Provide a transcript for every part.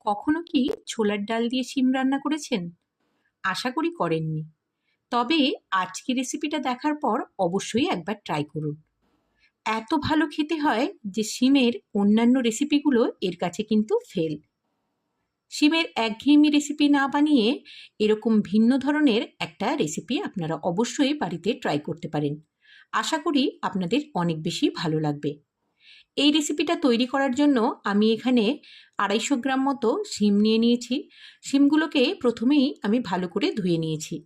কখনো কি ছোলার ডাল দিয়ে শিম রান্না করেছেন? আশা করি করেননি। তবে আজকের রেসিপিটা দেখার পর অবশ্যই একবার ট্রাই করুন। এত ভালো খেতে হয় যে শিমের অন্যান্য রেসিপিগুলো এর কাছে কিন্তু ফেল। শিমের একঘেয়েমি রেসিপি না বানিয়ে এরকম ভিন্ন ধরনের একটা রেসিপি আপনারা অবশ্যই বাড়িতে ট্রাই করতে পারেন। আশা করি আপনাদের অনেক বেশি ভালো লাগবে। এই রেসিপিটা তৈরি করার জন্য আমি এখানে 250 গ্রাম মতো শিম নিয়ে নিয়েছি। শিমগুলোকে প্রথমেই আমি ভালো করে ধুয়ে নিয়েছি।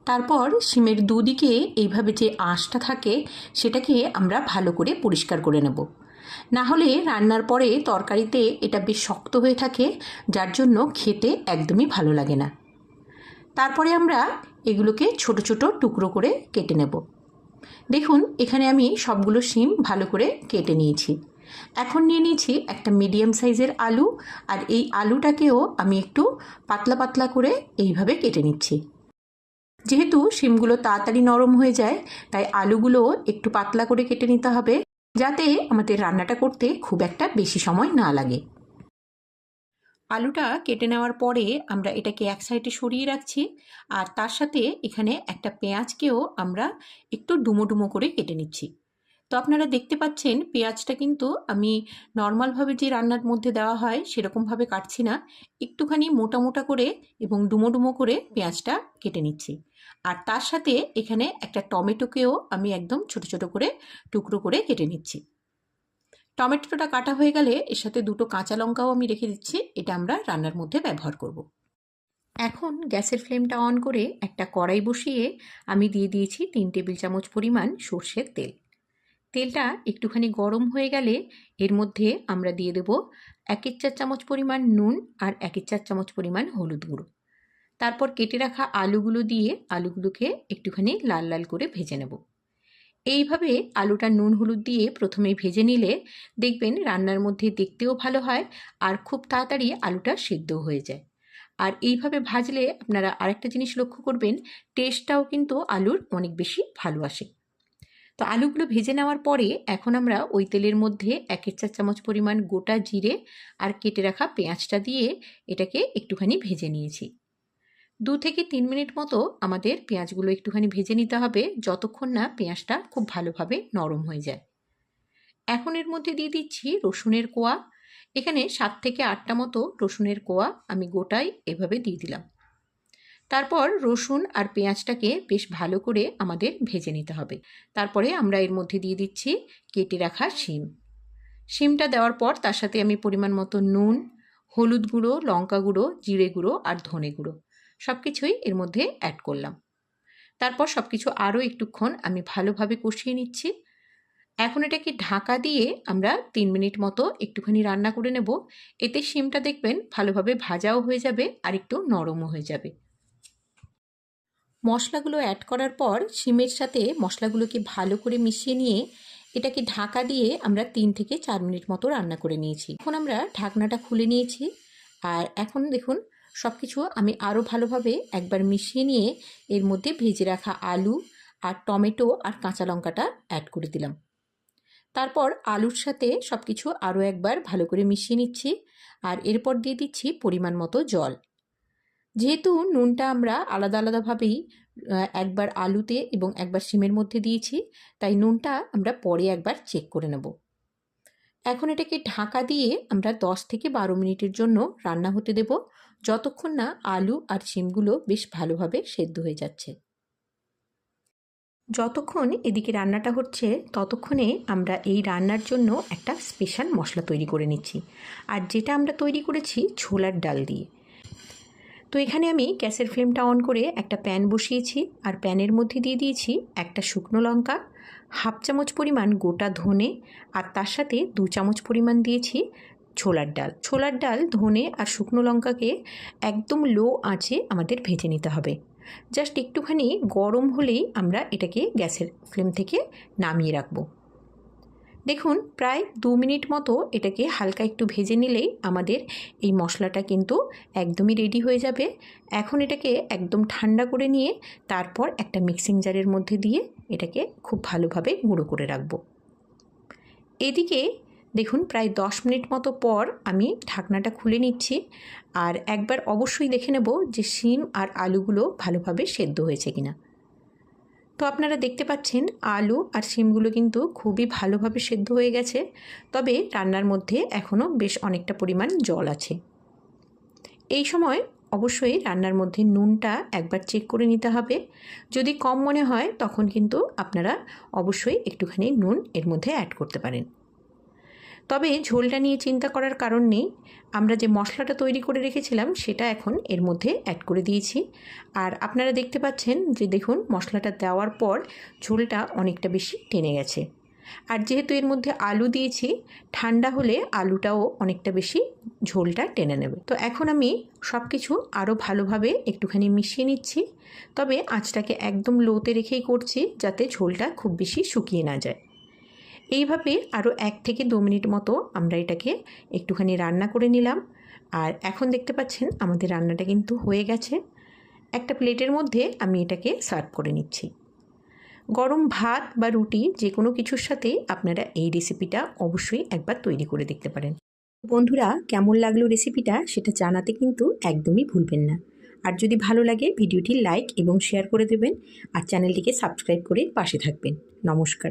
তারপর শিমের দুদিকে এইভাবে যে আঁশটা থাকে সেটাকে আমরা ভালো করে পরিষ্কার করে নেব। না হলে রান্নার পরে তরকারিতে এটা বেশ শক্ত হয়ে থাকে, যার জন্য খেতে একদমই ভালো লাগে না। তারপরে আমরা এগুলোকে ছোট ছোট টুকরো করে কেটে নেব। দেখুন এখানে আমি সবগুলো শিম ভালো করে কেটে নিয়েছি। এখন নিয়ে নিয়েছি একটা মিডিয়াম সাইজের আলু, আর এই আলুটাকেও আমি একটু পাতলা পাতলা করে এইভাবে কেটে নিচ্ছি। যেহেতু শিমগুলো তাড়াতাড়ি নরম হয়ে যায়, তাই আলুগুলো একটু পাতলা করে কেটে নিতে হবে, যাতে আমাদের রান্নাটা করতে খুব একটা বেশি সময় না লাগে। আলুটা কেটে নেওয়ার পরে আমরা এটাকে এক সাইডে সরিয়ে রাখছি, আর তার সাথে এখানে একটা পেঁয়াজকেও আমরা একটু ডুমো ডুমো করে কেটে নিচ্ছি। তো আপনারা দেখতে পাচ্ছেন পেঁয়াজটা কিন্তু আমি নর্মালভাবে যে রান্নার মধ্যে দেওয়া হয় সেরকমভাবে কাটছি না, একটুখানি মোটা মোটা করে এবং ডুমো ডুমো করে পেঁয়াজটা কেটে নিচ্ছি। আর তার সাথে এখানে একটা টমেটোকেও আমি একদম ছোট ছোট করে টুকরো করে কেটে নিচ্ছি। টমেটোটা কাটা হয়ে গেলে এর সাথে দুটো কাঁচা লঙ্কাও আমি রেখে দিচ্ছি, এটা আমরা রান্নার মধ্যে ব্যবহার করব। এখন গ্যাসের ফ্লেমটা অন করে একটা কড়াই বসিয়ে আমি দিয়ে দিয়েছি 3 টেবিল চামচ পরিমাণ সর্ষের তেল। তেলটা একটুখানি গরম হয়ে গেলে এর মধ্যে আমরা দিয়ে দেব 1 চামচ পরিমাণ নুন আর 1 চামচ পরিমাণ হলুদ গুঁড়ো। তারপর কেটে রাখা আলুগুলো দিয়ে আলুগুলোকে একটুখানি লাল লাল করে ভেজে নেব। এইভাবে আলুটা নুন হলুদ দিয়ে প্রথমে ভেজে নিলে দেখবেন রান্নার মধ্যে দেখতেও ভালো হয়, আর খুব তাড়াতাড়ি আলুটা সিদ্ধও হয়ে যায়। আর এইভাবে ভাজলে আপনারা আরেকটা জিনিস লক্ষ্য করবেন, টেস্টটাও কিন্তু আলুর অনেক বেশি ভালো আসে। তো আলুগুলো ভেজে নেওয়ার পরে এখন আমরা ওই তেলের মধ্যে 1 চামচ পরিমাণ গোটা জিরে আর কেটে রাখা পেঁয়াজটা দিয়ে এটাকে একটুখানি ভেজে নিয়েছি। 2 থেকে 3 মিনিট মতো আমাদের পেঁয়াজগুলো একটুখানি ভেজে নিতে হবে, যতক্ষণ না পেঁয়াজটা খুব ভালোভাবে নরম হয়ে যায়। এখন এর মধ্যে দিয়ে দিচ্ছি রসুনের কোয়া। এখানে 7 থেকে 8টা মতো রসুনের কোয়া আমি গোটাই এভাবে দিয়ে দিলাম। তারপর রসুন আর পেঁয়াজটাকে বেশ ভালো করে আমাদের ভেজে নিতে হবে। তারপরে আমরা এর মধ্যে দিয়ে দিচ্ছি কেটে রাখা শিম। শিমটা দেওয়ার পর তার সাথে আমি পরিমাণ মতো নুন, হলুদ গুঁড়ো, লঙ্কা গুঁড়ো, জিরে গুঁড়ো আর ধনে গুঁড়ো সব কিছুই এর মধ্যে অ্যাড করলাম। তারপর সব কিছু আরও একটুক্ষণ আমি ভালোভাবে কষিয়ে নিচ্ছি। এখন এটাকে ঢাকা দিয়ে আমরা 3 মিনিট মতো একটুখানি রান্না করে নেব। এতে শিমটা দেখবেন ভালোভাবে ভাজাও হয়ে যাবে আর একটু নরমও হয়ে যাবে। মশলাগুলো অ্যাড করার পর শিমের সাথে মশলাগুলোকে ভালো করে মিশিয়ে নিয়ে এটাকে ঢাকা দিয়ে আমরা 3 থেকে 4 মিনিট মতো রান্না করে নিয়েছি। এখন আমরা ঢাকনাটা খুলে নিয়েছি, আর এখন দেখুন সব কিছু আমি আরও ভালোভাবে একবার মিশিয়ে নিয়ে এর মধ্যে ভেজে রাখা আলু আর টমেটো আর কাঁচা লঙ্কাটা অ্যাড করে দিলাম। তারপর আলুর সাথে সব কিছু আরও একবার ভালো করে মিশিয়ে নিচ্ছি, আর এরপর দিয়ে দিচ্ছি পরিমাণ মতো জল। যেহেতু নুনটা আমরা আলাদা আলাদাভাবেই একবার আলুতে এবং একবার শিমের মধ্যে দিয়েছি, তাই নুনটা আমরা পরে একবার চেক করে নেব। এখন এটাকে ঢাকা দিয়ে আমরা 10 থেকে 12 মিনিটের জন্য রান্না হতে দেব, যতক্ষণ না আলু আর শিমগুলো বেশ ভালোভাবে সেদ্ধ হয়ে যাচ্ছে। যতক্ষণ এদিকে রান্নাটা হচ্ছে ততক্ষণে আমরা এই রান্নার জন্য একটা স্পেশাল মশলা তৈরি করে নিচ্ছি, আর যেটা আমরা তৈরি করেছি ছোলার ডাল দিয়ে। তো এখানে আমি গ্যাসের ফ্লেমটা অন করে একটা প্যান বসিয়েছি, আর প্যানের মধ্যে দিয়ে দিয়েছি একটা শুকনো লঙ্কা, 1/2 চামচ পরিমাণ গোটা ধনে, আর তার সাথে 2 চামচ পরিমাণ দিয়েছি ছোলার ডাল। ছোলার ডাল, ধনে আর শুকনো লঙ্কাকে একদম লো আঁচে আমাদের ভেজে নিতে হবে। জাস্ট একটুখানি গরম হলেই আমরা এটাকে গ্যাসের ফ্লেম থেকে নামিয়ে রাখবো। দেখুন প্রায় 2 মিনিট মতো এটাকে হালকা একটু ভেজে নিলেই আমাদের এই মশলাটা কিন্তু একদমই রেডি হয়ে যাবে। এখন এটাকে একদম ঠান্ডা করে নিয়ে তারপর একটা মিক্সিং জারের মধ্যে দিয়ে এটাকে খুব ভালোভাবে গুঁড়ো করে রাখবো। এদিকে দেখুন প্রায় 10 মিনিট মতো পর আমি ঢাকনাটা খুলে নিচ্ছি আর একবার অবশ্যই দেখে নেব যে শিম আর আলুগুলো ভালোভাবে সেদ্ধ হয়েছে কিনা। তো আপনারা দেখতে পাচ্ছেন আলু আর শিমগুলো কিন্তু খুবই ভালোভাবে সেদ্ধ হয়ে গেছে, তবে রান্নার মধ্যে এখনও বেশ অনেকটা পরিমাণ জল আছে। এই সময় অবশ্যই রান্নার মধ্যে নুনটা একবার চেক করে নিতে হবে। যদি কম মনে হয় তখন কিন্তু আপনারা অবশ্যই একটুখানি নুন এর মধ্যে অ্যাড করতে পারেন। তবে ঝোলটা নিয়ে চিন্তা করার কারণ নেই, আমরা যে মশলাটা তৈরি করে রেখেছিলাম সেটা এখন এর মধ্যে অ্যাড করে দিয়েছি। আর আপনারা দেখতে পাচ্ছেন যে দেখুন মশলাটা দেওয়ার পর ঝোলটা অনেকটা বেশি টেনে গেছে। আর যেহেতু এর মধ্যে আলু দিয়েছি, ঠান্ডা হলে আলুটাও অনেকটা বেশি ঝোলটা টেনে নেবে। তো এখন আমি সব কিছু আরও ভালোভাবে একটুখানি মিশিয়ে নিচ্ছি, তবে আঁচটাকে একদম লোতে রেখেই করছি যাতে ঝোলটা খুব বেশি শুকিয়ে না যায়। এইভাবে আরও 1 থেকে 2 মিনিট মতো আমরা এটাকে একটুখানি রান্না করে নিলাম। আর এখন দেখতে পাচ্ছেন আমাদের রান্নাটা কিন্তু হয়ে গেছে। একটা প্লেটের মধ্যে আমি এটাকে সার্ভ করে নিচ্ছি। গরম ভাত বা রুটি যে কোনো কিছুর সাথেই আপনারা এই রেসিপিটা অবশ্যই একবার তৈরি করে দেখতে পারেন। বন্ধুরা, কেমন লাগলো রেসিপিটা সেটা জানাতে কিন্তু একদমই ভুলবেন না। আর যদি ভালো লাগে ভিডিওটি লাইক এবং শেয়ার করে দেবেন আর চ্যানেলটিকে সাবস্ক্রাইব করে পাশে থাকবেন। নমস্কার।